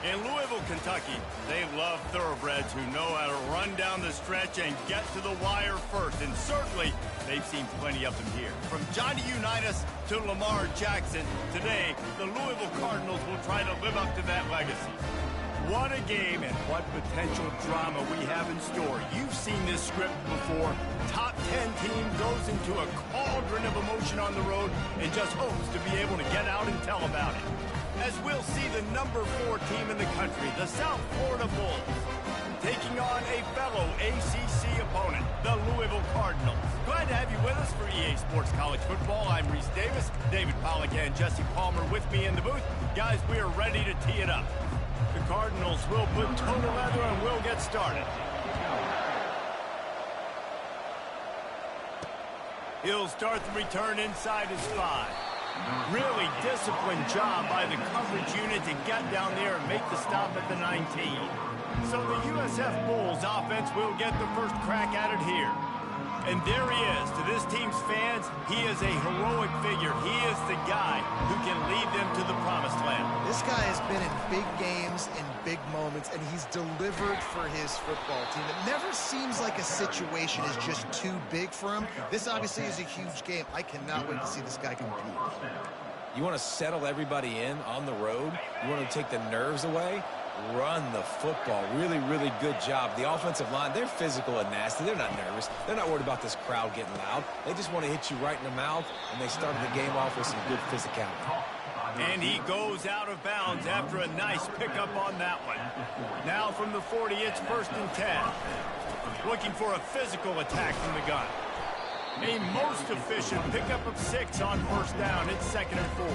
In Louisville, Kentucky, they love thoroughbreds who know how to run down the stretch and get to the wire first. And certainly, they've seen plenty of them here. From Johnny Unitas to Lamar Jackson, today, the Louisville Cardinals will try to live up to that legacy. What a game and what potential drama we have in store. You've seen this script before. Top 10 team goes into a cauldron of emotion on the road and just hopes to be able to get out and tell about it. As we'll see the number 4 team in the country, the South Florida Bulls, taking on a fellow ACC opponent, the Louisville Cardinals. Glad to have you with us for EA Sports College Football. I'm Reese Davis, David Pollack and Jesse Palmer with me in the booth. Guys, we are ready to tee it up. The Cardinals will put total leather and we'll get started. He'll start the return inside his 5. Really disciplined job by the coverage unit to get down there and make the stop at the 19. So the USF Bulls offense will get the first crack at it here. And there he is. To this team's fans, he is a heroic figure. He is the guy who can lead them to the promised land. This guy has been in big games, in big moments, and he's delivered for his football team. It never seems like a situation is just too big for him. This obviously is a huge game. I cannot wait to see this guy compete. You want to settle everybody in on the road? You want to take the nerves away? Run the football. Really, really good job. The offensive line, they're physical and nasty. They're not nervous. They're not worried about this crowd getting loud. They just want to hit you right in the mouth, and they started the game off with some good physicality. And he goes out of bounds after a nice pickup on that one. Now from the 40, it's 1st and 10. Looking for a physical attack from the gun. A most efficient pickup of 6 on 1st down. It's 2nd and 4.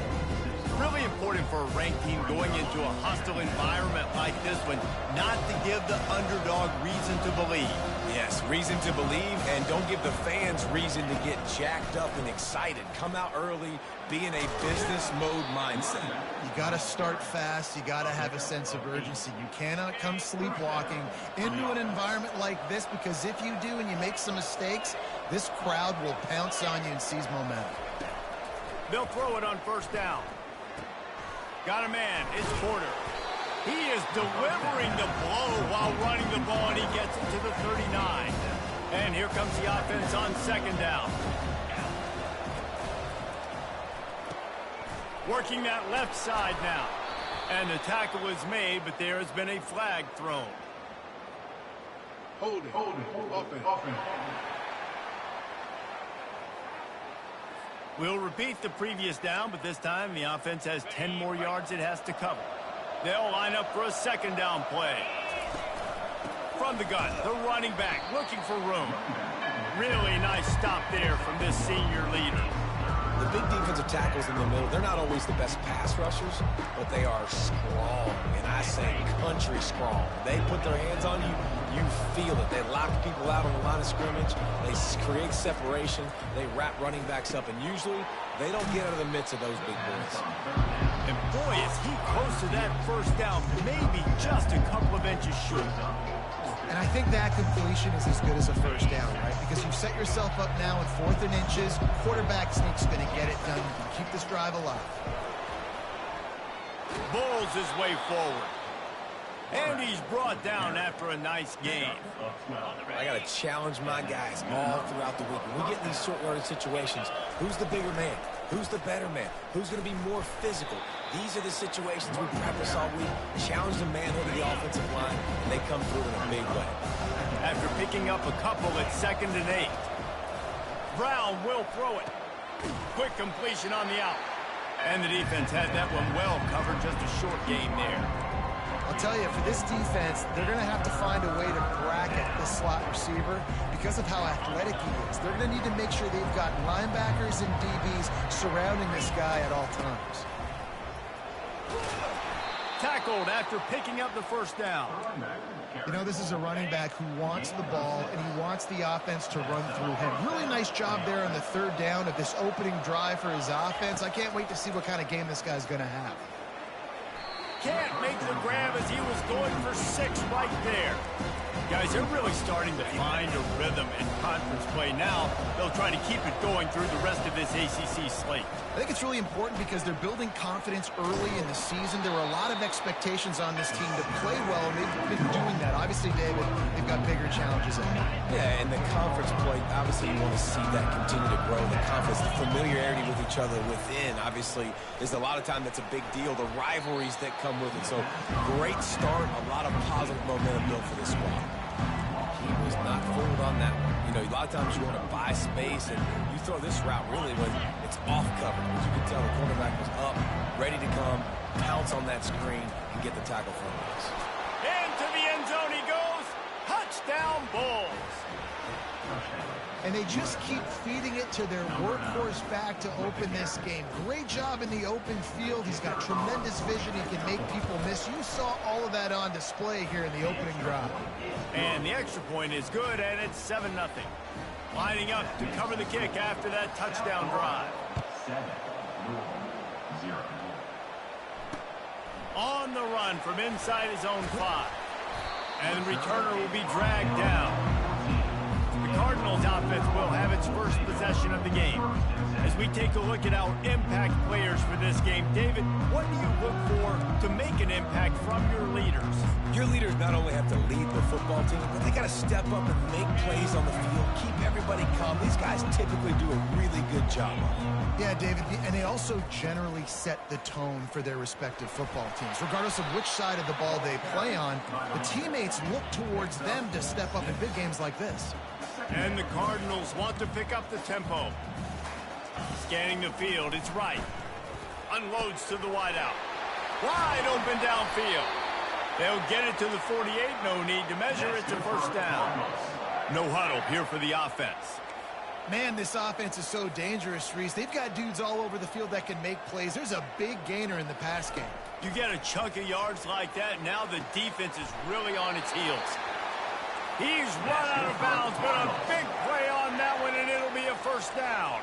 Really important for a ranked team going into a hostile environment like this one, not to give the underdog reason to believe. Yes, reason to believe, and don't give the fans reason to get jacked up and excited. Come out early, be in a business mode mindset. You got to start fast. You got to have a sense of urgency. You cannot come sleepwalking into an environment like this, because if you do and you make some mistakes, this crowd will pounce on you and seize momentum. They'll throw it on 1st down. Got a man. It's Porter. He is delivering the blow while running the ball, and he gets it to the 39. And here comes the offense on 2nd down. Working that left side now. And the tackle is made, but there has been a flag thrown. Hold it. Offense. We'll repeat the previous down, but this time the offense has 10 more yards it has to cover. They'll line up for a 2nd down play. From the gun, the running back looking for room. Really nice stop there from this senior leader. The big defensive tackles in the middle, they're not always the best pass rushers, but they are strong, and I say country strong. They put their hands on you, you feel it. They lock people out on the line of scrimmage. They create separation. They wrap running backs up, and usually they don't get out of the midst of those big boys. And boy, is he close to that 1st down, maybe just a couple of inches short. And I think that completion is as good as a 1st down, right? Because you've set yourself up now in 4th and inches. Quarterback sneak's going to get it done. You can keep this drive alive. Bowls his way forward. And he's brought down after a nice game. I got to challenge my guys all throughout the week. When we get in these short yardage situations, who's the bigger man? Who's the better man? Who's going to be more physical? These are the situations we practice all week. Challenge the manhood of the offensive line, and they come through in a big way. After picking up a couple at 2nd and 8. Brown will throw it. Quick completion on the out. And the defense had that one well covered. Just a short gain there. I'll tell you, for this defense, they're going to have to find a way to bracket the slot receiver because of how athletic he is. They're going to need to make sure they've got linebackers and DBs surrounding this guy at all times. Tackled after picking up the 1st down. You know, this is a running back who wants the ball, and he wants the offense to run through him. Really nice job there on the 3rd down of this opening drive for his offense. I can't wait to see what kind of game this guy's going to have. can't make the grab as he was going for 6 right there. Guys, they're really starting to find a rhythm in conference play now. They'll try to keep it going through the rest of this ACC slate. I think it's really important because they're building confidence early in the season. There were a lot of expectations on this team to play well, and they've been doing that. Obviously, David, they've got bigger challenges ahead. Yeah, and the conference play, obviously you want to see that continue to grow. The confidence, the familiarity with each other within, obviously, is a lot of time that's a big deal. The rivalries that come with it. So, great start, a lot of positive momentum built for this squad. He was not fooled on that one. You know, a lot of times you want to buy space, and you throw this route really when it's off coverage. As you can tell, the quarterback was up, ready to come, pounce on that screen, and get the tackle for him. Into the end zone he goes. Touchdown, Bulls. And they just keep feeding it to their workhorse back to open this game. Great job in the open field. He's got tremendous vision. He can make people miss. You saw all of that on display here in the opening drive. And the extra point is good, and it's 7-0. Lining up to cover the kick after that touchdown drive. 7-0. On the run from inside his own 5. And the returner will be dragged down. The Cardinals offense will have its first possession of the game. As we take a look at our impact players for this game, David, what do you look for to make an impact from your leaders? Your leaders not only have to lead the football team, but they got to step up and make plays on the field, keep everybody calm. These guys typically do a really good job of it. Yeah, David, and they also generally set the tone for their respective football teams. Regardless of which side of the ball they play on, the teammates look towards them to step up in big games like this. And the Cardinals want to pick up the tempo. Scanning the field, it's right. Unloads to the wideout. Wide open downfield. They'll get it to the 48. No need to measure. It's a first down. No huddle here for the offense. Man, this offense is so dangerous, Reese. They've got dudes all over the field that can make plays. There's a big gainer in the pass game. You get a chunk of yards like that, now the defense is really on its heels. He's run out of bounds, but a big play on that one, and it'll be a first down.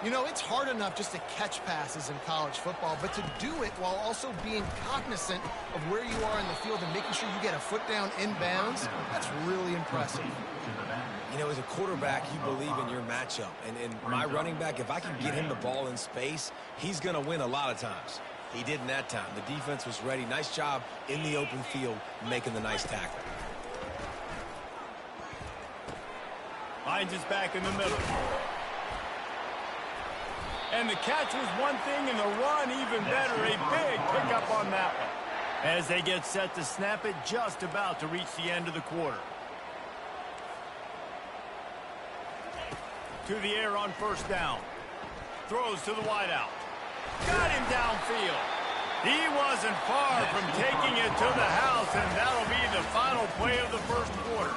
You know, it's hard enough just to catch passes in college football, but to do it while also being cognizant of where you are in the field and making sure you get a foot down inbounds, that's really impressive. You know, as a quarterback, you believe in your matchup. And my running back, if I can get him the ball in space, he's going to win a lot of times. He didn't that time. The defense was ready. Nice job in the open field making the nice tackle. Finds us back in the middle. And the catch was one thing, and the run even better. A big pickup on that one. As they get set to snap it, just about to reach the end of the quarter. To the air on first down. Throws to the wideout. Got him downfield. He wasn't far from taking it to the house, and that'll be the final play of the first quarter.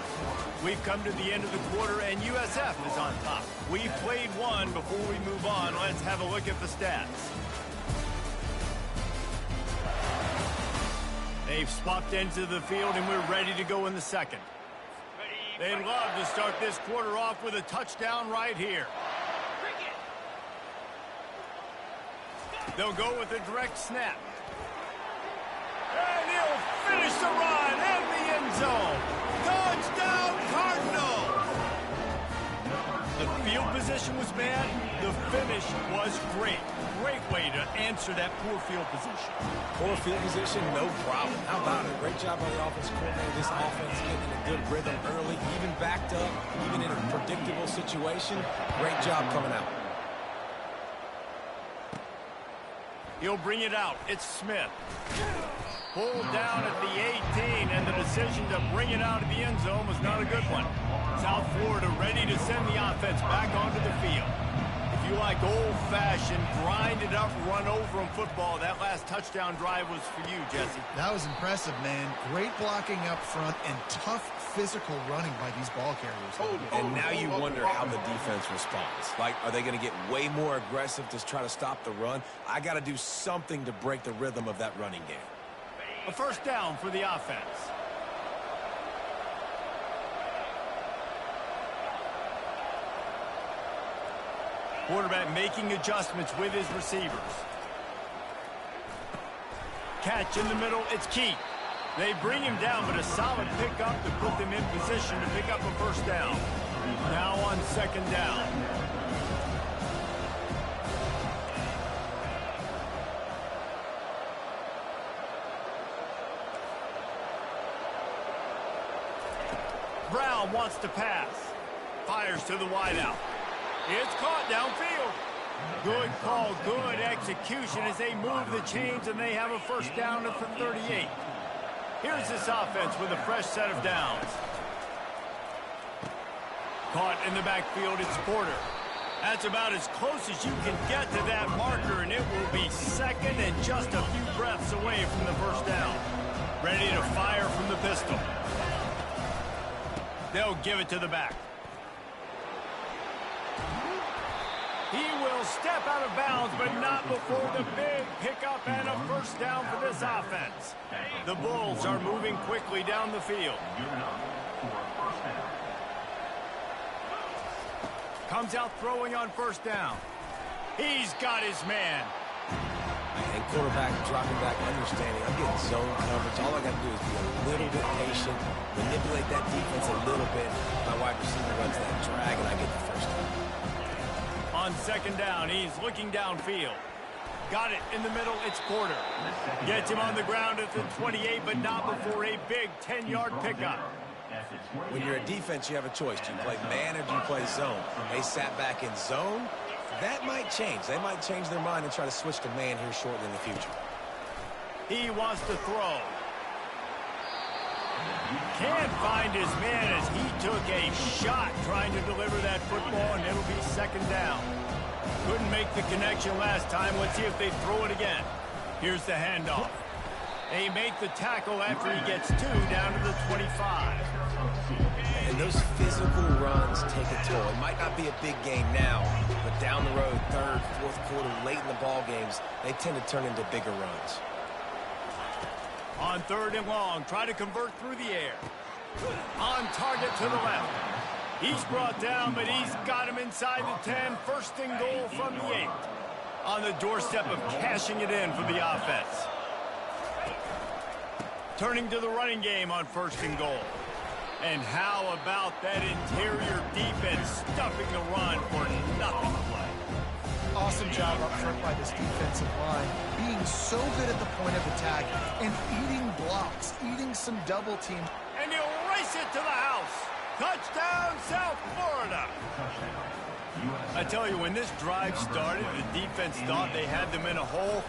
We've come to the end of the quarter, and USF is on top. We've played one. Before we move on, let's have a look at the stats. They've swapped into the field, and we're ready to go in the second. They'd love to start this quarter off with a touchdown right here. They'll go with a direct snap. And he'll finish the run in the end zone. Touchdown, Cardinals! The field position was bad. The finish was great. Great way to answer that poor field position. Poor field position, no problem. How about it? Great job by the offensive coordinator. This offense getting in a good rhythm early, even backed up, even in a predictable situation. Great job coming out. He'll bring it out. It's Smith. Pulled down at the 18, and the decision to bring it out of the end zone was not a good one. South Florida ready to send the offense back onto the field. If you like old-fashioned, grind-it-up, run-over-'em football, that last touchdown drive was for you, Jesse. That was impressive, man. Great blocking up front and tough physical running by these ball carriers. And now you wonder how the defense responds. Like, are they going to get way more aggressive to try to stop the run? I got to do something to break the rhythm of that running game. A first down for the offense. Quarterback making adjustments with his receivers. Catch in the middle, it's key. They bring him down, but a solid pickup to put them in position to pick up a first down. Now on second down. Brown wants to pass. Fires to the wideout. It's caught downfield. Good call, good execution as they move the chains and they have a first down at the 38. Here's this offense with a fresh set of downs. Caught in the backfield, it's Porter. That's about as close as you can get to that marker, and it will be second and just a few breaths away from the first down. Ready to fire from the pistol. They'll give it to the back. He will step out of bounds, but not before the big pickup and a first down for this offense. The Bulls are moving quickly down the field. Comes out throwing on first down. He's got his man. And quarterback dropping back, understanding, I'm getting zone coverage. All I got to do is be a little bit patient, manipulate that defense a little bit. My wide receiver runs that drag, and I get the first down. On second down, he's looking downfield. Got it in the middle, it's Porter. Gets him on the ground at the 28, but not before a big 10-yard pickup. When you're a defense, you have a choice. Do you play man or do you play zone? They sat back in zone. That might change. They might change their mind and try to switch to man here shortly in the future. He wants to throw. Can't find his man as he took a shot trying to deliver that football, and it'll be second down. Couldn't make the connection last time. Let's see if they throw it again. Here's the handoff. They make the tackle after he gets two down to the 25. And those physical runs take a toll. It might not be a big game now, but down the road, third, fourth quarter, late in the ball games, they tend to turn into bigger runs. On third and long, try to convert through the air. On target to the left. He's brought down, but he's got him inside the 10. First and goal from the 8. On the doorstep of cashing it in for the offense. Turning to the running game on first and goal. And how about that interior defense stuffing the run for nothing play? Awesome job up front by this defensive line, being so good at the point of attack and eating blocks, eating some double team. And he'll race it to the house. Touchdown, South Florida. I tell you, when this drive started, the defense thought they had them in a hole.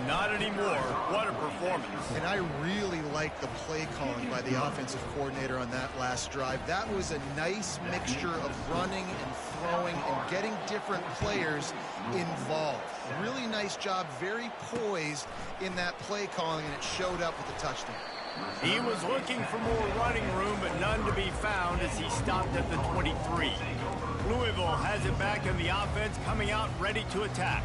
Not anymore. What a performance. And I really like the play calling by the offensive coordinator on that last drive. That was a nice mixture of running and throwing and getting different players involved. Really nice job, very poised in that play calling, and it showed up with a touchdown. He was looking for more running room, but none to be found as he stopped at the 23. Louisville has it back in the offense, coming out ready to attack.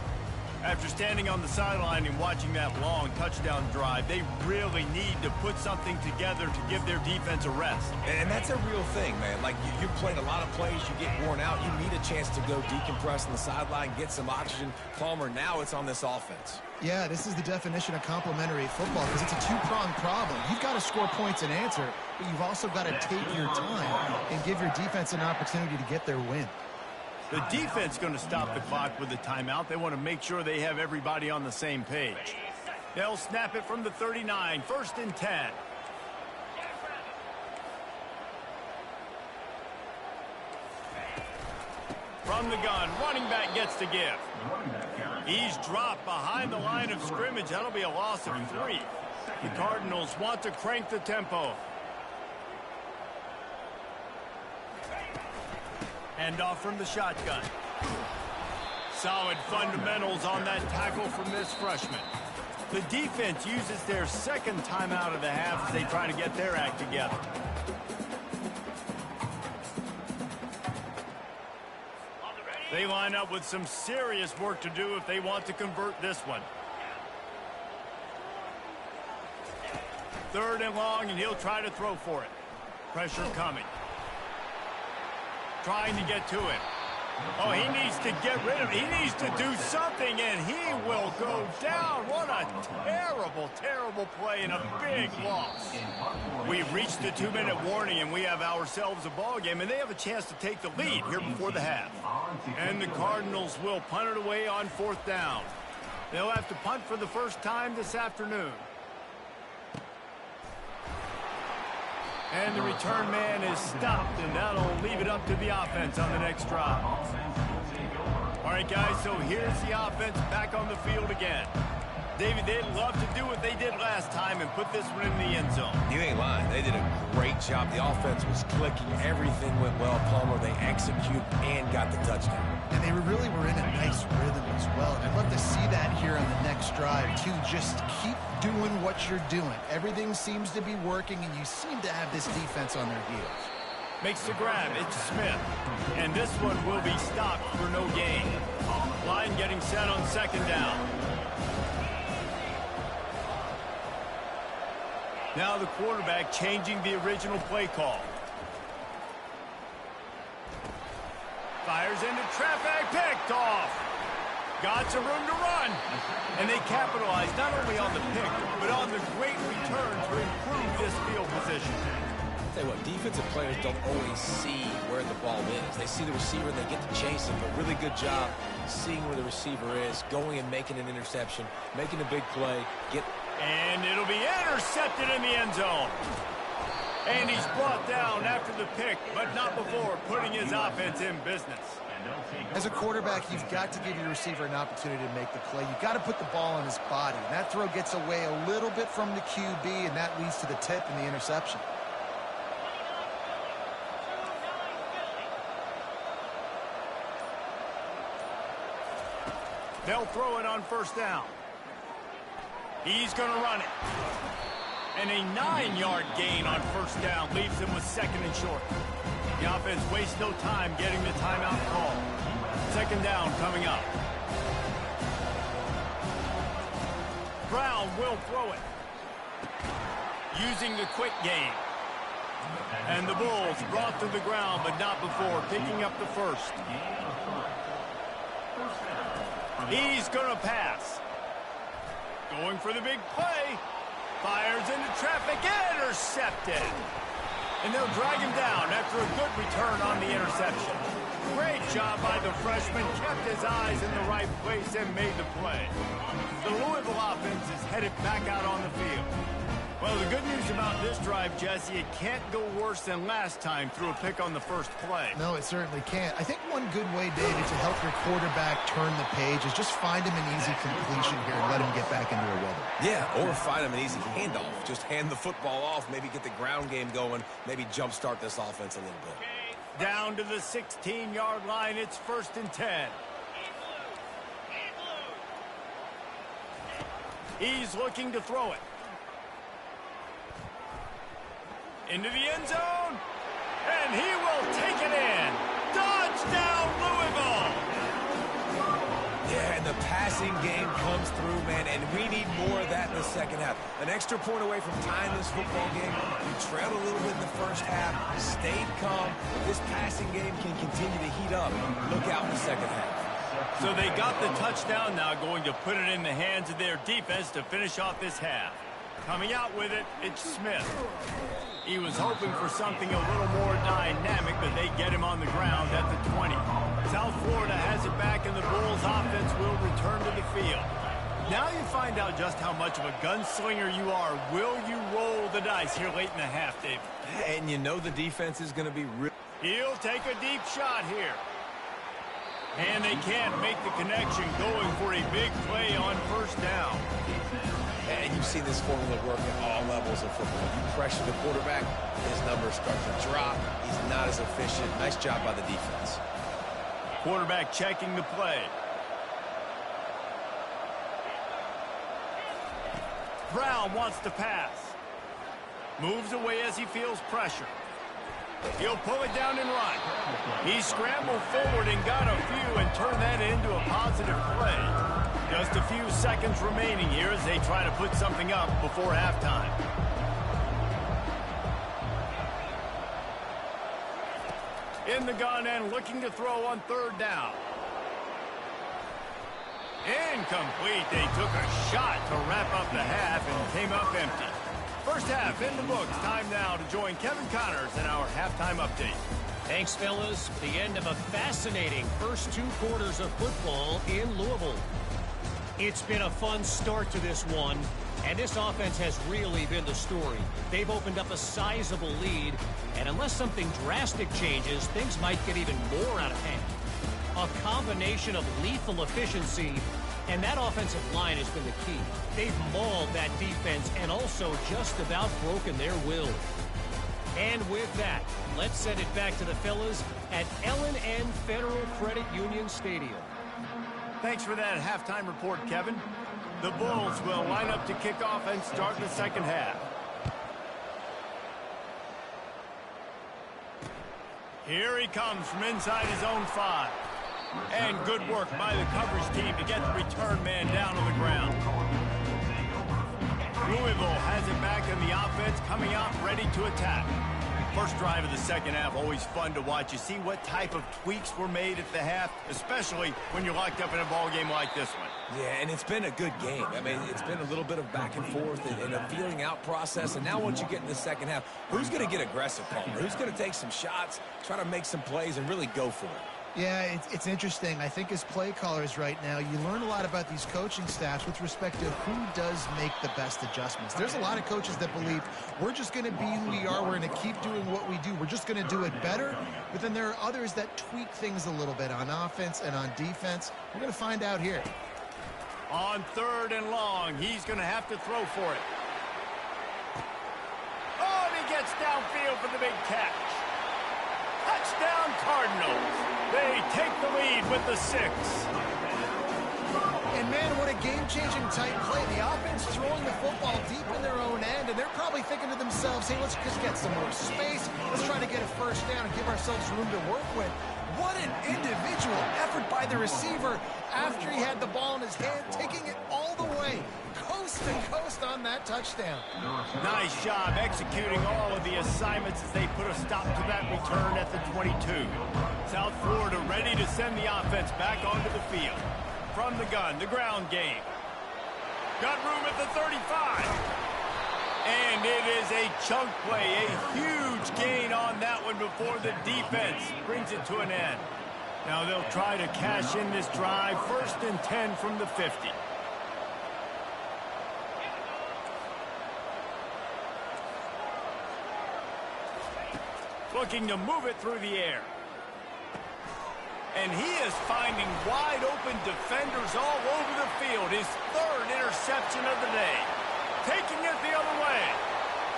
After standing on the sideline and watching that long touchdown drive, they really need to put something together to give their defense a rest. And that's a real thing, man. Like, you've played a lot of plays, you get worn out, you need a chance to go decompress on the sideline, get some oxygen. Palmer, now it's on this offense. Yeah, this is the definition of complementary football because it's a two-pronged problem. You've got to score points and answer, but you've also got to take your time and give your defense an opportunity to get their win. The defense going to stop the clock with the timeout. They want to make sure they have everybody on the same page. They'll snap it from the 39, first and 10. From the gun, running back gets to give. He's dropped behind the line of scrimmage. That'll be a loss of 3. The Cardinals want to crank the tempo. Hand off from the shotgun. Solid fundamentals on that tackle from this freshman. The defense uses their second timeout of the half as they try to get their act together. They line up with some serious work to do if they want to convert this one. Third and long, and he'll try to throw for it. Pressure coming. Trying to get to it. Oh, he needs to get rid of it. He needs to do something, and he will go down. What a terrible, terrible play and a big loss. We've reached the 2-minute warning, and we have ourselves a ball game, and they have a chance to take the lead here before the half. And the Cardinals will punt it away on 4th down. They'll have to punt for the first time this afternoon. And the return man is stopped, and that'll leave it up to the offense on the next drive. All right, guys, so here's the offense back on the field again. David, they'd love to do what they did last time and put this one in the end zone. You ain't lying. They did a great job. The offense was clicking. Everything went well. Palmer, they executed and got the touchdown. And they really were in a nice rhythm as well. And I'd love to see that here on the next drive, too. Just keep doing what you're doing. Everything seems to be working, and you seem to have this defense on their heels. Makes the grab. It's Smith. And this one will be stopped for no gain. Line getting set on 2nd down. Now the quarterback changing the original play call. Fires into traffic, picked off. Got some room to run. And they capitalize not only on the pick, but on the great return to improve this field position. I'll tell you what, defensive players don't always see where the ball is. They see the receiver and they get to chase him. A really good job seeing where the receiver is, going and making an interception, making a big play. And it'll be intercepted in the end zone. And he's brought down after the pick, but not before putting his offense in business. As a quarterback, you've got to give your receiver an opportunity to make the play. You've got to put the ball on his body. And that throw gets away a little bit from the QB, and that leads to the tip and the interception. They'll throw it on 1st down. He's going to run it. And a 9-yard gain on 1st down leaves him with 2nd and short. The offense wastes no time getting the timeout call. 2nd down coming up. Brown will throw it. Using the quick game. And the Bulls brought to the ground, but not before picking up the 1st. He's going to pass. Going for the big play. Fires into traffic. Intercepted. And they'll drag him down after a good return on the interception. Great job by the freshman. Kept his eyes in the right place and made the play. The Louisville offense is headed back out on the field. Well, the good news about this drive, Jesse, it can't go worse than last time through a pick on the 1st play. No, it certainly can't. I think one good way, David, to help your quarterback turn the page is just find him an easy completion here and let him get back into a rhythm. Yeah, or find him an easy handoff. Just hand the football off, maybe get the ground game going, maybe jumpstart this offense a little bit. Down to the 16-yard line, it's 1st and 10. He's looking to throw it. Into the end zone, and he will take it in. Touchdown, Louisville! Yeah, and the passing game comes through, man, and we need more of that in the 2nd half. An extra point away from tying this football game. We trailed a little bit in the 1st half, stayed calm. This passing game can continue to heat up. Look out in the 2nd half. So they got the touchdown now, going to put it in the hands of their defense to finish off this half. Coming out with it, it's Smith. He was hoping for something a little more dynamic, but they get him on the ground at the 20. South Florida has it back, and the Bulls offense will return to the field. Now you find out just how much of a gunslinger you are. Will you roll the dice here late in the half, David? And you know the defense is going to be real. He'll take a deep shot here. And they can't make the connection, going for a big play on 1st down. And you've seen this formula work at all levels of football. You pressure the quarterback, his numbers start to drop. He's not as efficient. Nice job by the defense. Quarterback checking the play. Brown wants to pass. Moves away as he feels pressure. He'll pull it down and run. He scrambled forward and got a few and turned that into a positive play. Just a few seconds remaining here as they try to put something up before halftime. In the gun and looking to throw on third down. Incomplete. They took a shot to wrap up the half and came up empty. First half in the books. Time now to join Kevin Connors in our halftime update. Thanks, fellas. The end of a fascinating first 2 quarters of football in Louisville. It's been a fun start to this one, and this offense has really been the story. They've opened up a sizable lead, and unless something drastic changes, things might get even more out of hand. A combination of lethal efficiency, and that offensive line has been the key. They've mauled that defense and also just about broken their will. And with that, let's send it back to the fellas at L&N Federal Credit Union Stadium. Thanks for that halftime report, Kevin. The Bulls will line up to kick off and start the second half. Here he comes from inside his own 5. And good work by the coverage team to get the return man down on the ground. Louisville has it back in the offense, coming out ready to attack. First drive of the second half, always fun to watch. You see what type of tweaks were made at the half, especially when you're locked up in a ball game like this one. Yeah, and it's been a good game. I mean, it's been a little bit of back and forth and a feeling out process. And now once you get in the second half, who's going to get aggressive, Palmer? Who's going to take some shots, try to make some plays, and really go for it? Yeah, it's interesting. I think as play callers right now, you learn a lot about these coaching staffs with respect to who does make the best adjustments. There's a lot of coaches that believe we're just going to be who we are. We're going to keep doing what we do. We're just going to do it better. But then there are others that tweak things a little bit on offense and on defense. We're going to find out here. On third and long, he's going to have to throw for it. Oh, and he gets downfield for the big catch. Touchdown Cardinals. They take the lead with the 6. And, man, what a game-changing type play. The offense throwing the football deep in their own end, and they're probably thinking to themselves, hey, let's just get some more space. Let's try to get a first down and give ourselves room to work with. What an individual effort by the receiver after he had the ball in his hand, taking it all the way, coast to coast on that touchdown. Nice job executing all of the assignments as they put a stop to that return at the 22. South Florida ready to send the offense back onto the field. From the gun, the ground game. Got room at the 35. And it is a chunk play, a huge gain on that one before the defense brings it to an end. Now they'll try to cash in this drive, 1st and 10 from the 50. Looking to move it through the air. And he is finding wide open defenders all over the field. His 3rd interception of the day. Taking it the other way.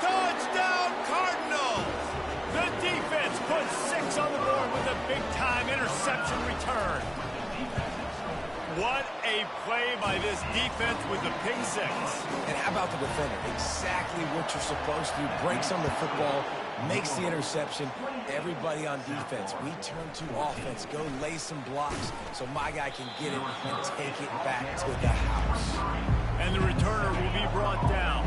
Touchdown Cardinals! The defense puts 6 on the board with a big-time interception return. What a play by this defense with the pick 6. And how about the defender? Exactly what you're supposed to do. Breaks on the football, makes the interception. Everybody on defense, we turn to offense. Go lay some blocks so my guy can get it and take it back to the house. And the returner will be brought down.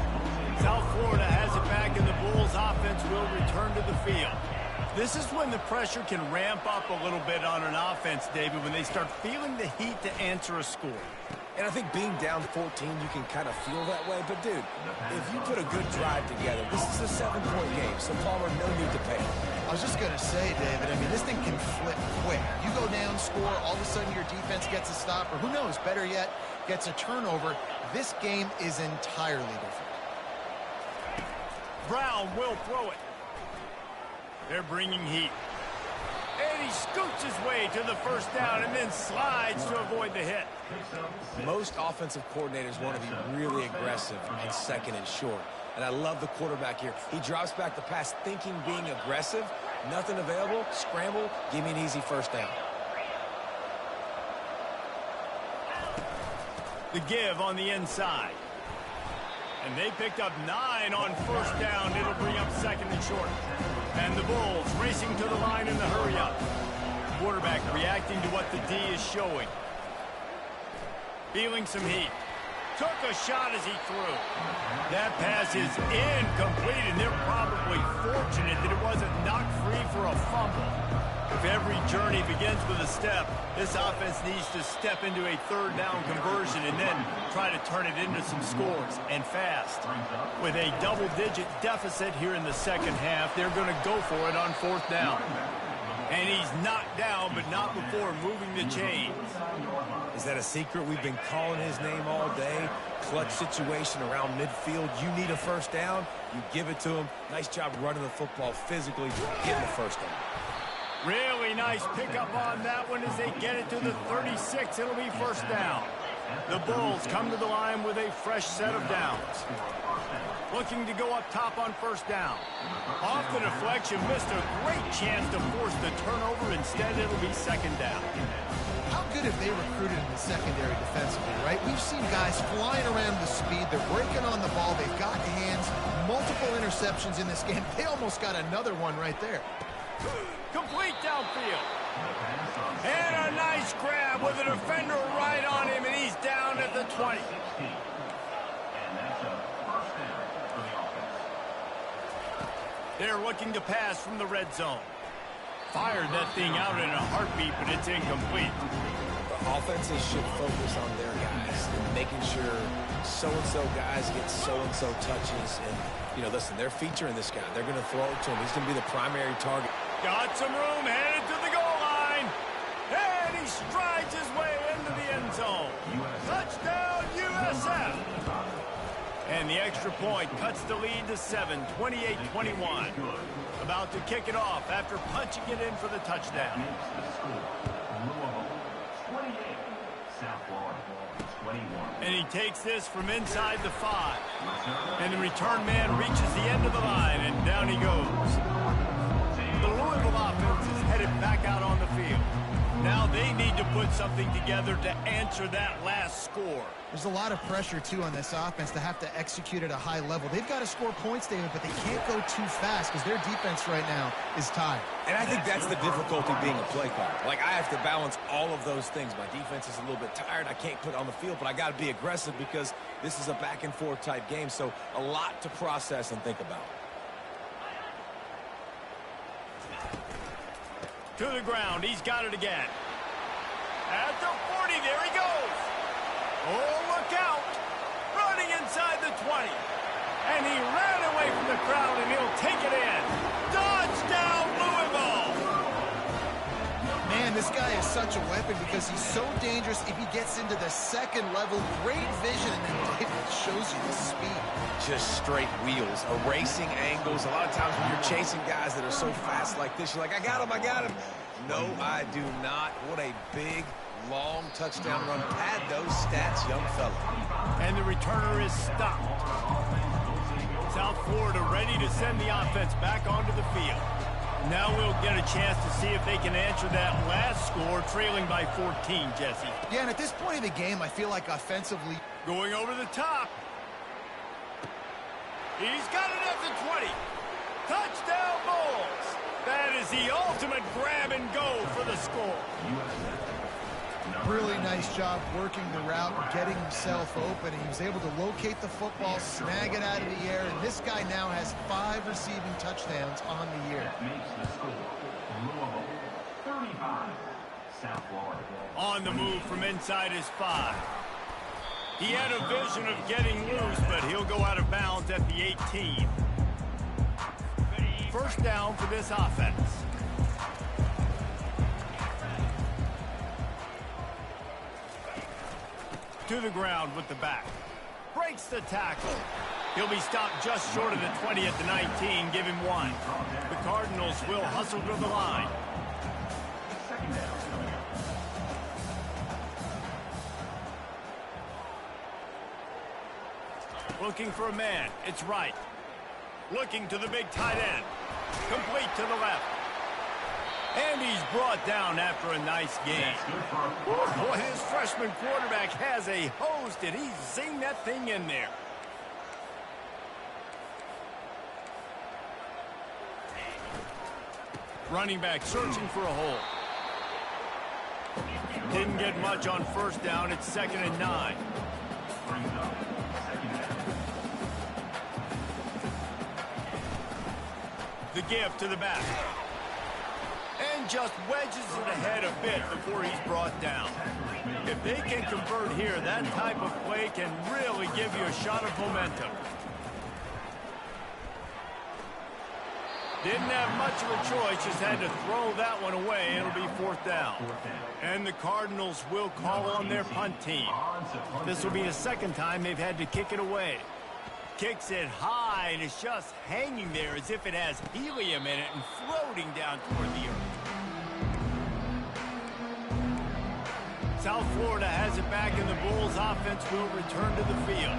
South Florida has it back, and the Bulls offense will return to the field. This is when the pressure can ramp up a little bit on an offense, David, when they start feeling the heat to answer a score. And I think being down 14, you can kind of feel that way. But, dude, if you put a good drive together, this is a 7-point game, so Palmer, no need to panic. I was just going to say, David, I mean, this thing can flip quick. You go down, score, all of a sudden your defense gets a stop, or who knows, better yet, gets a turnover. This game is entirely different. Brown will throw it. They're bringing heat. And he scoots his way to the first down and then slides to avoid the hit. Most offensive coordinators want to be really aggressive and 2nd and short. And I love the quarterback here. He drops back the pass thinking being aggressive. Nothing available. Scramble. Give me an easy first down. The give on the inside. And they picked up 9 on first down. It'll bring up 2nd and short. And the Bulls racing to the line in the hurry-up. Quarterback reacting to what the D is showing. Feeling some heat. Took a shot as he threw. That pass is incomplete, and they're probably fortunate that it wasn't knocked free for a fumble. If every journey begins with a step, this offense needs to step into a third down conversion and then try to turn it into some scores, and fast. With a double-digit deficit here in the second half, they're going to go for it on fourth down. And he's knocked down, but not before moving the chains. Is that a secret? We've been calling his name all day. Clutch situation around midfield. You need a first down, you give it to him. Nice job running the football physically, getting the first down. Really nice pickup on that one as they get it to the 36. It'll be first down. The Bulls come to the line with a fresh set of downs. Looking to go up top on first down. Off the deflection, missed a great chance to force the turnover. Instead, it'll be second down. How good have they recruited in the secondary defensively, right? We've seen guys flying around with speed. They're working on the ball. They've got hands. Multiple interceptions in this game. They almost got another one right there. Complete downfield. And a nice grab with a defender right on him, and he's down at the 20. They're looking to pass from the red zone. Fired that thing out in a heartbeat, but it's incomplete. The offenses should focus on their guys and making sure so-and-so guys get so-and-so touches. And, you know, listen, they're featuring this guy. They're going to throw it to him. He's going to be the primary target. Got some room, headed to the goal line. And he strides his way into the end zone. Touchdown, USF. And the extra point cuts the lead to 7, 28-21. About to kick it off after punching it in for the touchdown. And he takes this from inside the 5. And the return man reaches the end of the line, and down he goes. The Louisville offense is headed back out on the field. Now they need to put something together to answer that last score. There's a lot of pressure, too, on this offense to have to execute at a high level. They've got to score points, David, but they can't go too fast because their defense right now is tied. And I think that's the difficulty being a play caller. Like, I have to balance all of those things. My defense is a little bit tired. I can't put it on the field, but I got to be aggressive because this is a back-and-forth type game, so a lot to process and think about. To the ground. He's got it again. At the 40, there he goes. Oh, look out. Running inside the 20. And he ran away from the crowd, and he'll take it in. Touchdown, Louisville. Man, this guy is such a weapon because he's so dangerous if he gets into the second level. Great vision, and then David shows you the speed. Just straight wheels, erasing angles. A lot of times when you're chasing guys that are so fast like this, you're like, I got him, I got him. No, I do not. What a big, long touchdown run. Pad those stats, young fella. And the returner is stopped. South Florida ready to send the offense back onto the field. Now we'll get a chance to see if they can answer that last score, trailing by 14, Jesse. Yeah, and at this point of the game, I feel like offensively... Going over the top. He's got it at the 20. Touchdown, Bulls. That is the ultimate grab and go for the score. Really nice job working the route, getting himself open. He was able to locate the football, snag it out of the air, and this guy now has 5 receiving touchdowns on the year. On the move from inside his 5. He had a vision of getting loose, but he'll go out of bounds at the 18. First down for this offense. To the ground with the back. Breaks the tackle. He'll be stopped just short of the 20 at the 19. Give him 1. The Cardinals will hustle to the line. Looking for a man. It's right. Looking to the big tight end. Complete to the left. And he's brought down after a nice game. Boy, this freshman quarterback has a host, and he's zinged that thing in there. Running back searching for a hole. Didn't get much on first down. It's 2nd and 9. The give to the back. And just wedges it ahead a bit before he's brought down. If they can convert here, that type of play can really give you a shot of momentum. Didn't have much of a choice, just had to throw that one away. It'll be 4th down. And the Cardinals will call on their punt team. This will be the second time they've had to kick it away. Kicks it high, and it's just hanging there as if it has helium in it and floating down toward the earth. South Florida has it back, and the Bulls offense will return to the field.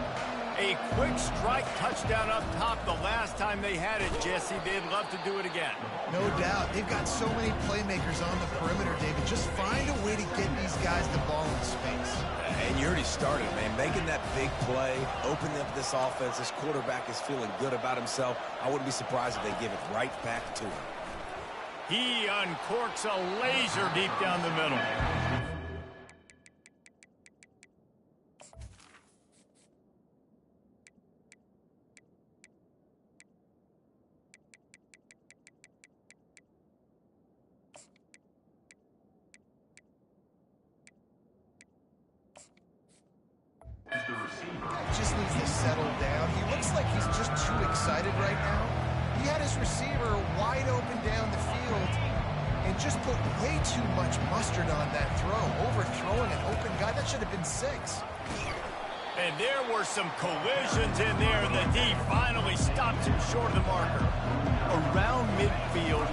A quick strike touchdown up top the last time they had it, Jesse. They'd love to do it again. No doubt. They've got so many playmakers on the perimeter, David. Just find a way to get these guys the ball in space. And you already started, man. Making that big play, opening up this offense. This quarterback is feeling good about himself. I wouldn't be surprised if they give it right back to him. He uncorks a laser deep down the middle. Just needs to settle down. He looks like he's just too excited right now. He had his receiver wide open down the field and just put way too much mustard on that throw, overthrowing an open guy. That should have been 6. And there were some collisions in there, and the D finally stops him short of the marker. Around midfield,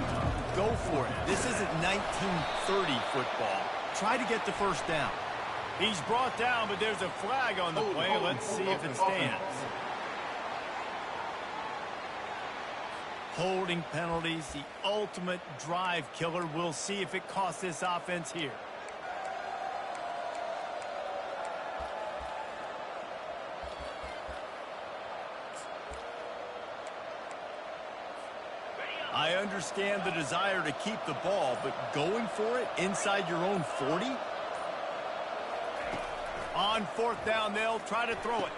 go for it. This isn't 1930 football. Try to get the first down. He's brought down, but there's a flag on the play. Let's see if it stands. Holding penalties, the ultimate drive killer. We'll see if it costs this offense here. I understand the desire to keep the ball, but going for it inside your own 40? On 4th down, they'll try to throw it.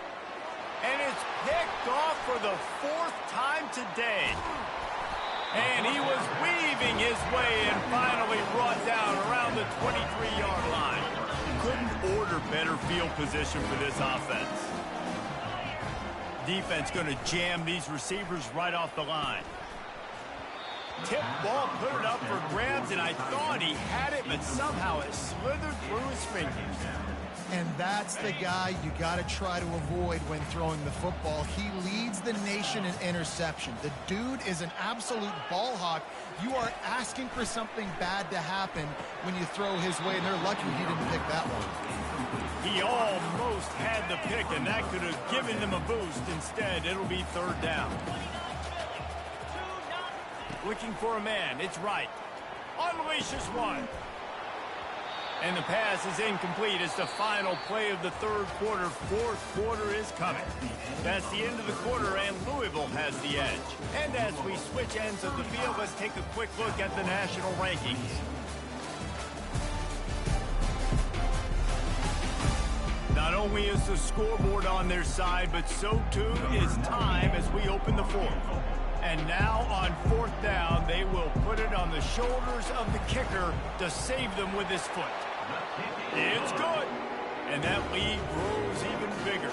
And it's picked off for the 4th time today. And he was weaving his way and finally brought down around the 23-yard line. Couldn't order better field position for this offense. Defense going to jam these receivers right off the line. Tip ball, put it up for grabs, and I thought he had it, but somehow it slithered through his fingers. And that's the guy you got to try to avoid when throwing the football. He leads the nation in interception. The dude is an absolute ball hawk. You are asking for something bad to happen when you throw his way, and they're lucky he didn't pick that one. He almost had the pick, and that could have given them a boost. Instead, it'll be 3rd down. Looking for a man. It's right. Unleashes one. And the pass is incomplete. It's the final play of the 3rd quarter. 4th quarter is coming. That's the end of the quarter, and Louisville has the edge. And as we switch ends of the field, let's take a quick look at the national rankings. Not only is the scoreboard on their side, but so too is time as we open the 4th. And now on 4th down, they will put it on the shoulders of the kicker to save them with his foot. It's good. And that lead grows even bigger.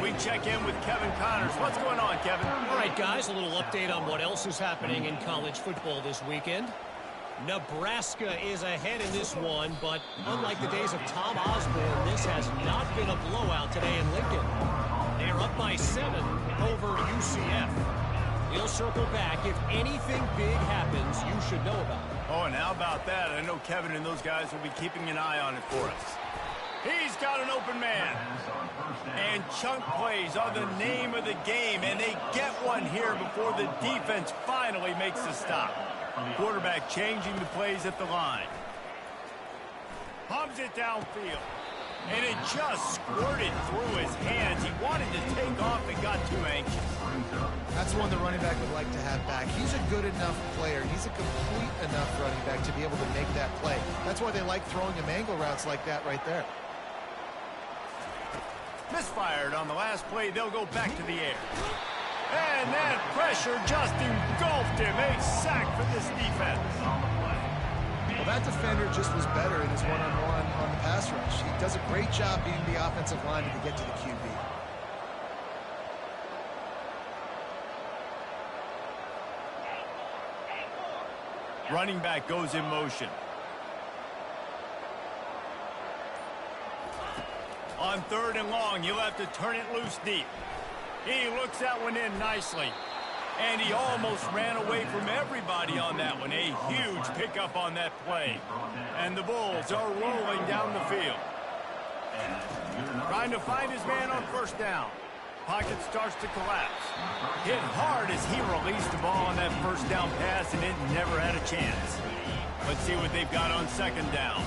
We check in with Kevin Connors. What's going on, Kevin? All right, guys, a little update on what else is happening in college football this weekend. Nebraska is ahead in this one, but unlike the days of Tom Osborne, this has not been a blowout today in Lincoln. They are up by 7 over UCF. We'll circle back. If anything big happens, you should know about it. Oh, and how about that? I know Kevin and those guys will be keeping an eye on it for us. He's got an open man. And chunk plays are the name of the game, and they get one here before the defense finally makes the stop. Quarterback changing the plays at the line. Pumps it downfield. And it just squirted through his hands. He wanted to take off and got too anxious. That's one the running back would like to have back. He's a good enough player. He's a complete enough running back to be able to make that play. That's why they like throwing him angle routes like that right there. Misfired on the last play. They'll go back to the air. And that pressure just engulfed him. A sack for this defense. Well, that defender just was better in his one-on-one on the pass rush. He does a great job being the offensive lineman to get to the QB. Running back goes in motion. On 3rd and long, you'll have to turn it loose deep. He looks that one in nicely. And he almost ran away from everybody on that one. A huge pickup on that play. And the Bulls are rolling down the field. Trying to find his man on 1st down. Pocket starts to collapse. Hit hard as he released the ball on that 1st down pass, and it never had a chance. Let's see what they've got on 2nd down.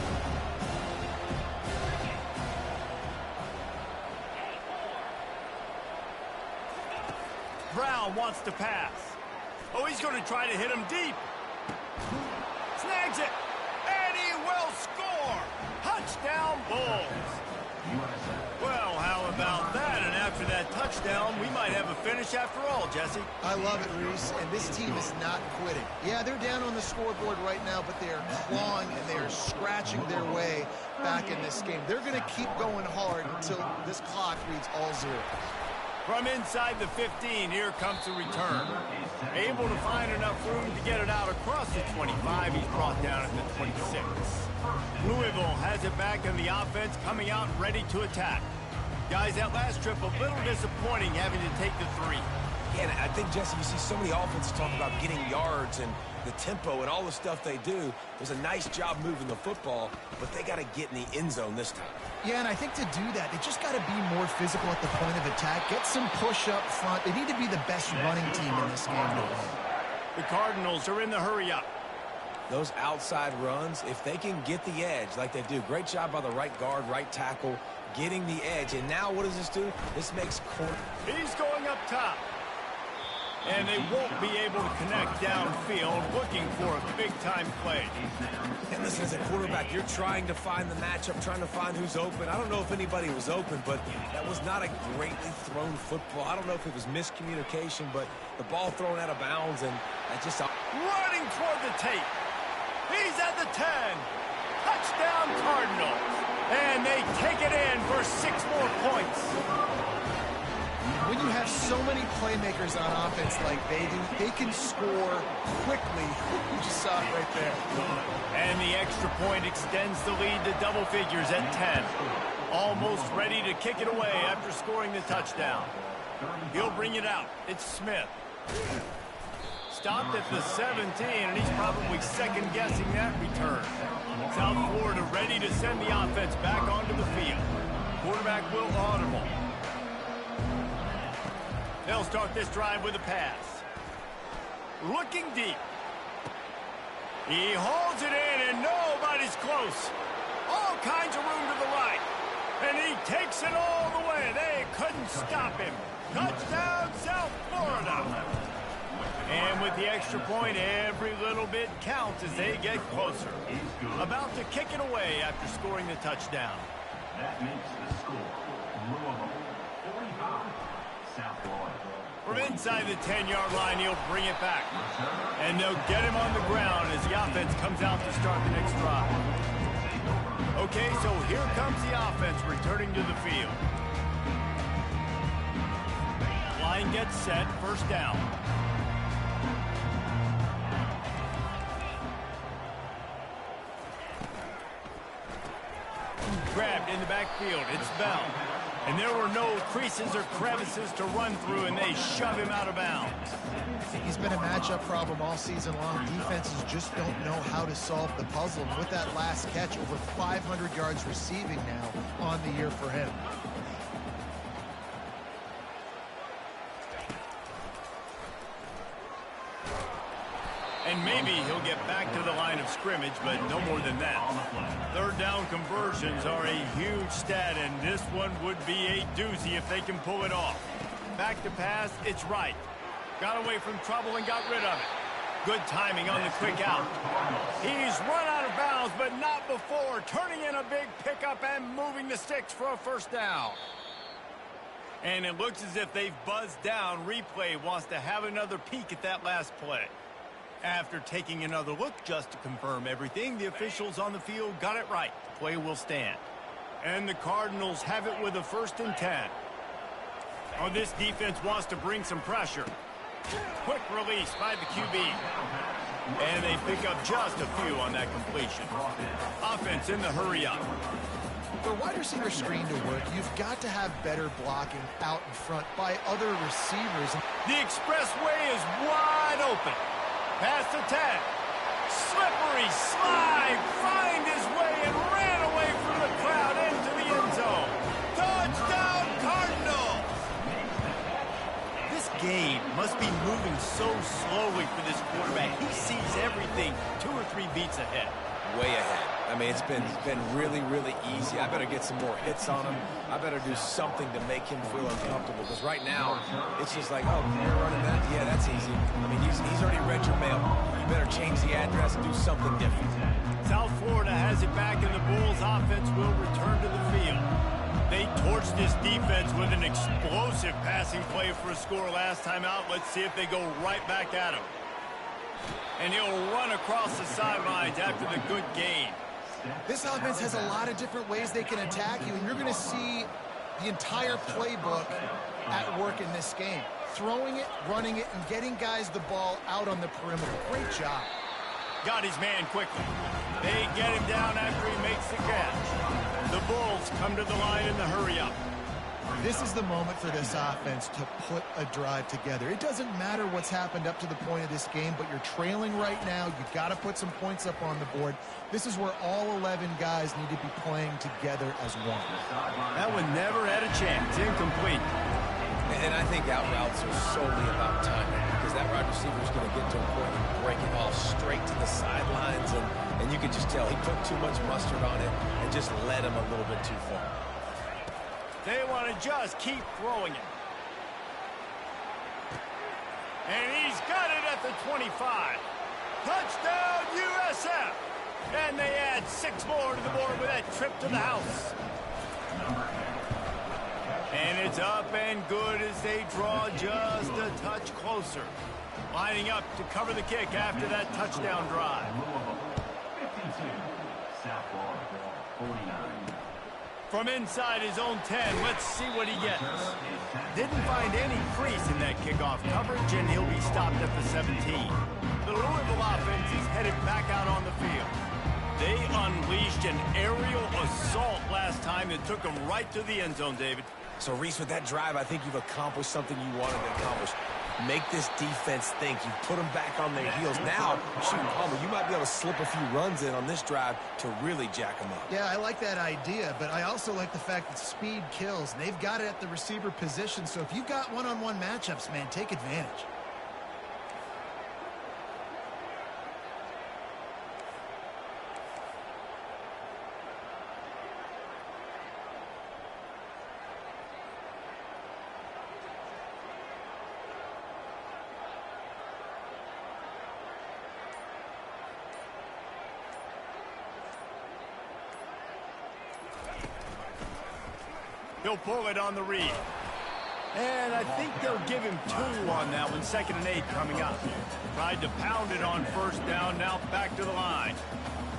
Brown wants to pass. Oh, he's going to try to hit him deep. Snags it. And he will score. Touchdown, Bulls. Well, how about that? And after that touchdown, we might have a finish after all, Jesse. I love it, Reese, and this team is not quitting. Yeah, they're down on the scoreboard right now, but they are clawing and they are scratching their way back in this game. They're going to keep going hard until this clock reads all zeros. From inside the 15, here comes the return. Able to find enough room to get it out across the 25. He's brought down at the 26. Louisville has it back in the offense, coming out ready to attack. Guys, that last trip a little disappointing having to take the 3. Yeah, and I think, Jesse, you see so many offenses talk about getting yards and the tempo and all the stuff they do. There's a nice job moving the football, but they got to get in the end zone this time. Yeah, and I think to do that, they just got to be more physical at the point of attack. Get some push up front. They need to be the best running team in this game to win. The Cardinals are in the hurry-up. Those outside runs, if they can get the edge like they do, great job by the right guard, right tackle, getting the edge. And now what does this do? This makes court. He's going up top. And they won't be able to connect downfield, looking for a big-time play. And listen, as a quarterback, you're trying to find the matchup, trying to find who's open. I don't know if anybody was open, but that was not a greatly thrown football. I don't know if it was miscommunication, but the ball thrown out of bounds, and that just... Running toward the tape. He's at the 10. Touchdown, Cardinals. And they take it in for 6 more points. When you have so many playmakers on offense like they do, they can score quickly. You just saw it right there. And the extra point extends the lead to double figures at 10. Almost ready to kick it away after scoring the touchdown. He'll bring it out. It's Smith. Stopped at the 17, and he's probably second-guessing that return. South Florida ready to send the offense back onto the field. Quarterback will audible. They'll start this drive with a pass. Looking deep. He holds it in, and nobody's close. All kinds of room to the right. And he takes it all the way. They couldn't stop him. Touchdown, South Florida. And with the extra point, every little bit counts as they get closer. About to kick it away after scoring the touchdown. That makes the score Louisville 45, South Florida. From inside the 10-yard line, he'll bring it back. And they'll get him on the ground as the offense comes out to start the next drive. Okay, so here comes the offense returning to the field. Line gets set, 1st down. Grabbed in the backfield. It's Bell. And there were no creases or crevices to run through, and they shove him out of bounds. He's been a matchup problem all season long. Defenses just don't know how to solve the puzzle. And with that last catch, over 500 yards receiving now on the year for him. And maybe he'll get back to the line of scrimmage, but no more than that. 3rd down conversions are a huge stat, and this one would be a doozy if they can pull it off. Back to pass, it's right. Got away from trouble and got rid of it. Good timing on the quick out. He's run out of bounds, but not before. Turning in a big pickup and moving the sticks for a 1st down. And it looks as if they've buzzed down. Replay wants to have another peek at that last play. After taking another look just to confirm everything, the officials on the field got it right. The play will stand. And the Cardinals have it with a 1st and 10. Oh, this defense wants to bring some pressure. Quick release by the QB. And they pick up just a few on that completion. Offense in the hurry up. For wide receiver screen to work, you've got to have better blocking out in front by other receivers. The expressway is wide open. Past the 10. Slippery slide. Find his way and ran away from the crowd into the end zone. Touchdown, Cardinals! This game must be moving so slowly for this quarterback. He sees everything 2 or 3 beats ahead. Way ahead. I mean, it's been really, really easy. I better get some more hits on him. I better do something to make him feel uncomfortable. Because right now, it's just like, oh, you're running that? Yeah, that's easy. I mean, he's already read your mail. You better change the address and do something different. South Florida has it back, and the Bulls offense will return to the field. They torched this defense with an explosive passing play for a score last time out. Let's see if they go right back at him. And he'll run across the sidelines after the good gain. This offense has a lot of different ways they can attack you, and you're going to see the entire playbook at work in this game. Throwing it, running it, and getting guys the ball out on the perimeter. Great job. Got his man quickly. They get him down after he makes the catch. The Bulls come to the line in the hurry-up. This is the moment for this offense to put a drive together. It doesn't matter what's happened up to the point of this game, but you're trailing right now. You've got to put some points up on the board. This is where all 11 guys need to be playing together as one. That one never had a chance. Incomplete. And I think out routes are solely about timing, because that wide receiver is going to get to a point and break it off straight to the sidelines, and you can just tell he put too much mustard on it and just led him a little bit too far. They want to just keep throwing it. And he's got it at the 25. Touchdown, USF. And they add 6 more to the board with that trip to the house. And it's up and good as they draw just a touch closer. Lining up to cover the kick after that touchdown drive. 52. South Florida, 49. From inside his own 10, let's see what he gets. Didn't find any crease in that kickoff coverage, and he'll be stopped at the 17. The Louisville offense is headed back out on the field. They unleashed an aerial assault last time that took them right to the end zone, David. So, Reese, with that drive, I think you've accomplished something you wanted to accomplish. Make this defense think. You put them back on their heels. Now, shoot, Palmer, you might be able to slip a few runs in on this drive to really jack them up. Yeah, I like that idea, but I also like the fact that speed kills. They've got it at the receiver position, so if you've got one-on-one matchups, man, take advantage. He'll pull it on the read. And I think they'll give him 2 on that one. 2nd and 8 coming up. Tried to pound it on 1st down. Now back to the line.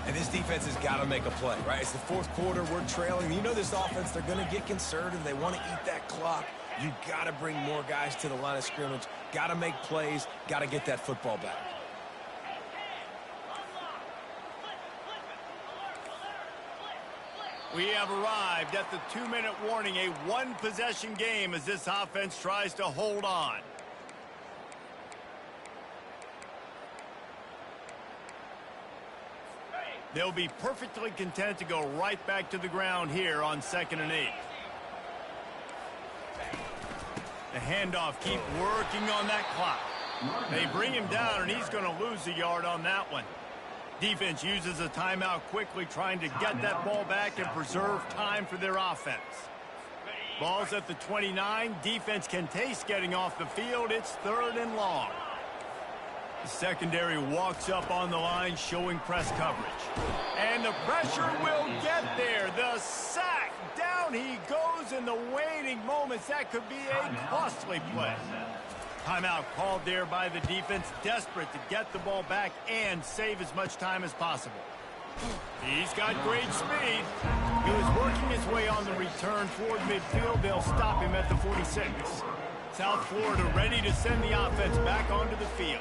And this defense has got to make a play, right? It's the 4th quarter. We're trailing. You know this offense, they're going to get conservative. They want to eat that clock. You got to bring more guys to the line of scrimmage. Got to make plays. Got to get that football back. We have arrived at the 2-minute warning, a 1-possession game as this offense tries to hold on. They'll be perfectly content to go right back to the ground here on 2nd and 8. The handoff, keep working on that clock. They bring him down, and he's going to lose a yard on that one. Defense uses a timeout quickly, trying to get that ball back and preserve time for their offense. Ball's at the 29. Defense can taste getting off the field. It's 3rd and long. The secondary walks up on the line, showing press coverage. And the pressure will get there. The sack. Down he goes in the waiting moments. That could be a costly play. Timeout called there by the defense, desperate to get the ball back and save as much time as possible. He's got great speed. He was working his way on the return toward midfield. They'll stop him at the 46. South Florida ready to send the offense back onto the field.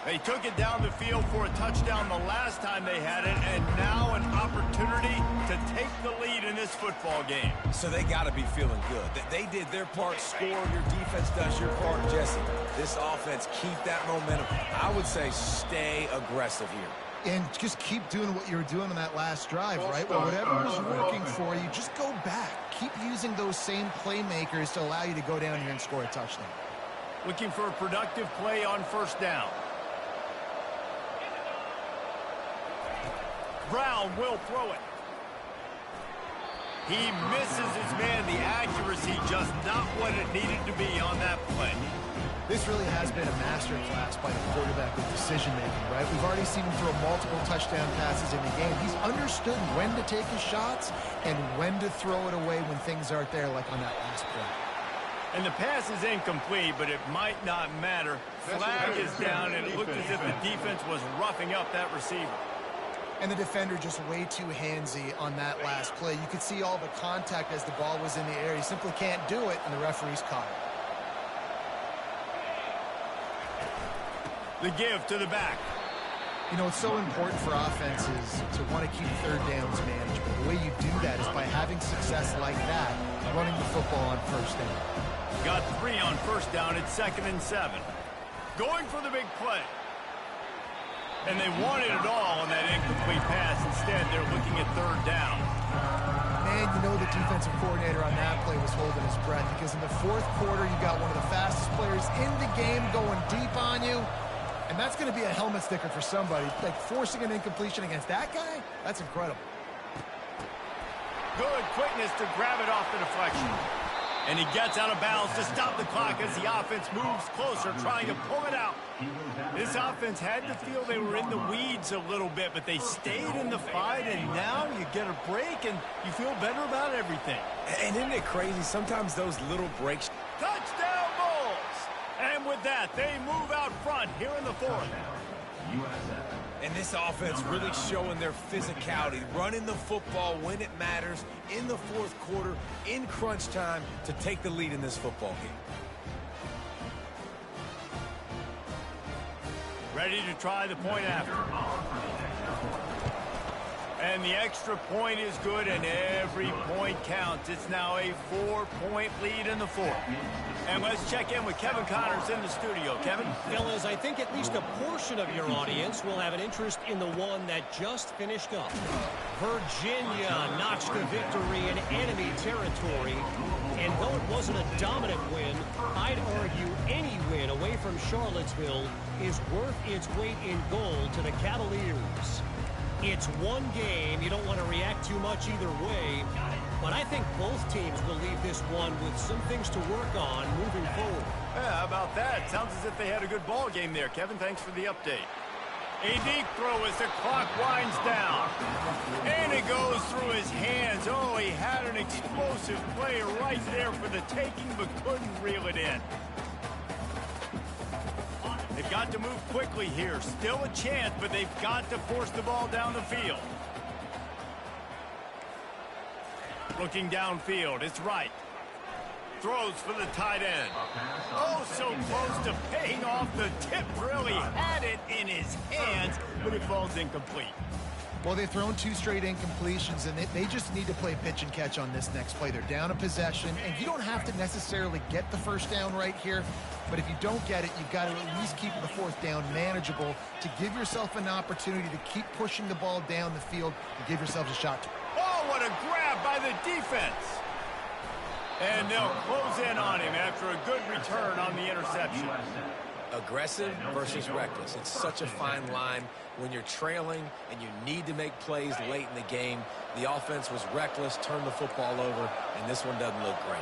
They took it down the field for a touchdown the last time they had it, and now an opportunity to take the lead in this football game. So they got to be feeling good. They did their part, score. Your defense does your part, Jesse. This offense, keep that momentum. I would say stay aggressive here. And just keep doing what you were doing on that last drive, right? Well, whatever is working for you, just go back. Keep using those same playmakers to allow you to go down here and score a touchdown. Looking for a productive play on first down. Brown will throw it. He misses his man. The accuracy just not what it needed to be on that play. This really has been a master class by the quarterback with decision-making, right? We've already seen him throw multiple touchdown passes in the game. He's understood when to take his shots and when to throw it away when things aren't there, like on that last play. And the pass is incomplete, but it might not matter. Flag is down, and it looked as if the defense was roughing up that receiver. And the defender just way too handsy on that last play. You could see all the contact as the ball was in the air. He simply can't do it, and the referee's caught it. The give to the back. You know, it's so important for offenses to want to keep third downs manageable. The way you do that is by having success like that, running the football on first down. Got 3 on first down. It's 2nd and 7. Going for the big play. And they wanted it all on that incomplete pass. Instead, they're looking at 3rd down. Man, you know the defensive coordinator on that play was holding his breath, because in the 4th quarter, you got one of the fastest players in the game going deep on you. And that's going to be a helmet sticker for somebody. Like, forcing an incompletion against that guy, that's incredible. Good quickness to grab it off the deflection. And he gets out of bounds to stop the clock as the offense moves closer, trying to pull it out. This offense had to feel they were in the weeds a little bit, but they stayed in the fight, and now you get a break, and you feel better about everything. And isn't it crazy? Sometimes those little breaks. Touchdown Bulls! And with that, they move out front here in the 4th. And this offense really showing their physicality, running the football when it matters, in the 4th quarter, in crunch time, to take the lead in this football game. Ready to try the point after. And the extra point is good, and every point counts. It's now a 4-point lead in the 4th. And let's check in with Kevin Connors in the studio. Kevin? Fellas, I think at least a portion of your audience will have an interest in the one that just finished up. Virginia notched a victory in enemy territory. And though it wasn't a dominant win, I'd argue any win away from Charlottesville is worth its weight in gold to the Cavaliers. It's one game. You don't want to react too much either way. But I think both teams will leave this one with some things to work on moving forward. Yeah, how about that? Sounds as if they had a good ball game there. Kevin, thanks for the update. A deep throw as the clock winds down. And it goes through his hands. Oh, he had an explosive play right there for the taking, but couldn't reel it in. They've got to move quickly here. Still a chance, but they've got to force the ball down the field. Looking downfield, it's right. Throws for the tight end. Oh, so close to paying off. The tip really had it in his hands, but it falls incomplete. Well, they've thrown 2 straight incompletions, and they just need to play pitch and catch on this next play. They're down a possession, and you don't have to necessarily get the first down right here, but if you don't get it, you've got to at least keep the 4th down manageable to give yourself an opportunity to keep pushing the ball down the field and give yourselves a shot. Oh, what a grab by the defense. And they'll close in on him after a good return on the interception. Aggressive versus reckless. It's such a fine line when you're trailing and you need to make plays late in the game. The offense was reckless, turned the football over, and this one doesn't look great.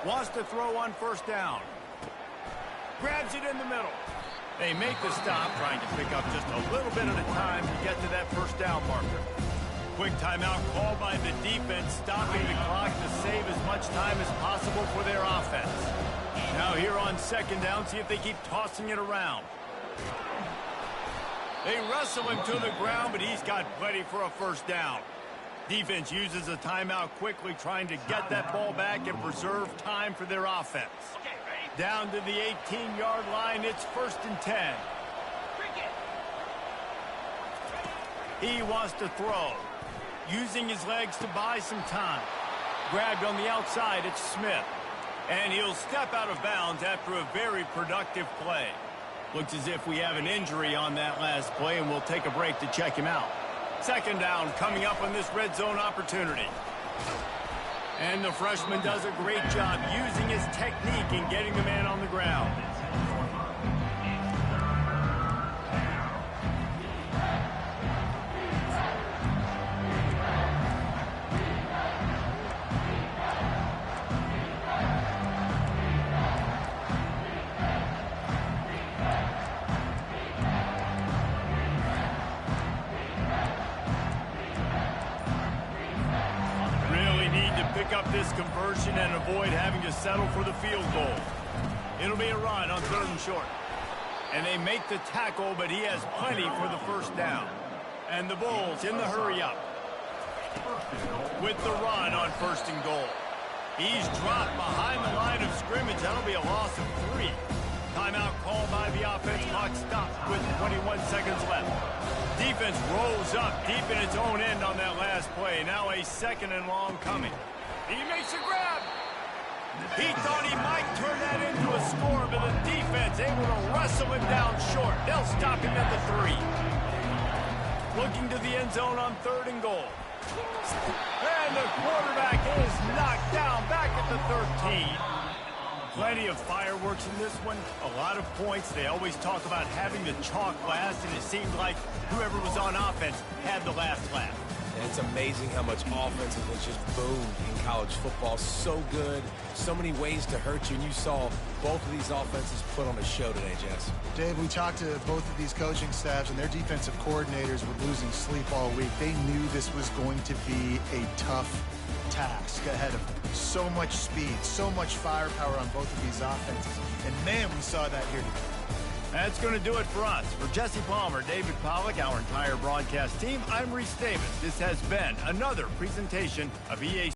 Wants to throw on first down. Grabs it in the middle. They make the stop, trying to pick up just a little bit at a time to get to that first down marker. Quick timeout called by the defense, stopping the clock to save as much time as possible for their offense. Now here on second down, see if they keep tossing it around. They wrestle him to the ground, but he's got plenty for a first down. Defense uses a timeout quickly, trying to get that ball back and preserve time for their offense. Down to the 18-yard line, it's 1st and 10. He wants to throw, using his legs to buy some time. Grabbed on the outside, it's Smith. And he'll step out of bounds after a very productive play. Looks as if we have an injury on that last play, and we'll take a break to check him out. Second down coming up on this red zone opportunity. And the freshman does a great job using his technique and getting the man on the ground. Up this conversion and avoid having to settle for the field goal. It'll be a run on 3rd and short. And they make the tackle, but he has plenty for the first down. And the Bulls in the hurry up. With the run on 1st and goal. He's dropped behind the line of scrimmage. That'll be a loss of 3. Timeout called by the offense. Clock stopped with 21 seconds left. Defense rolls up deep in its own end on that last play. Now a 2nd and long coming. He makes a grab. He thought he might turn that into a score, but the defense able to wrestle him down short. They'll stop him at the 3. Looking to the end zone on 3rd and goal. And the quarterback is knocked down back at the 13. Plenty of fireworks in this one. A lot of points. They always talk about having the chalk last, and it seemed like whoever was on offense had the last laugh. And it's amazing how much offense has just boomed in college football. So good, so many ways to hurt you, and you saw both of these offenses put on a show today, Jess. Dave, we talked to both of these coaching staffs, and their defensive coordinators were losing sleep all week. They knew this was going to be a tough task ahead of them. So much speed, so much firepower on both of these offenses. And, man, we saw that here today. That's going to do it for us. For Jesse Palmer, David Pollack, our entire broadcast team, I'm Reese Davis. This has been another presentation of EA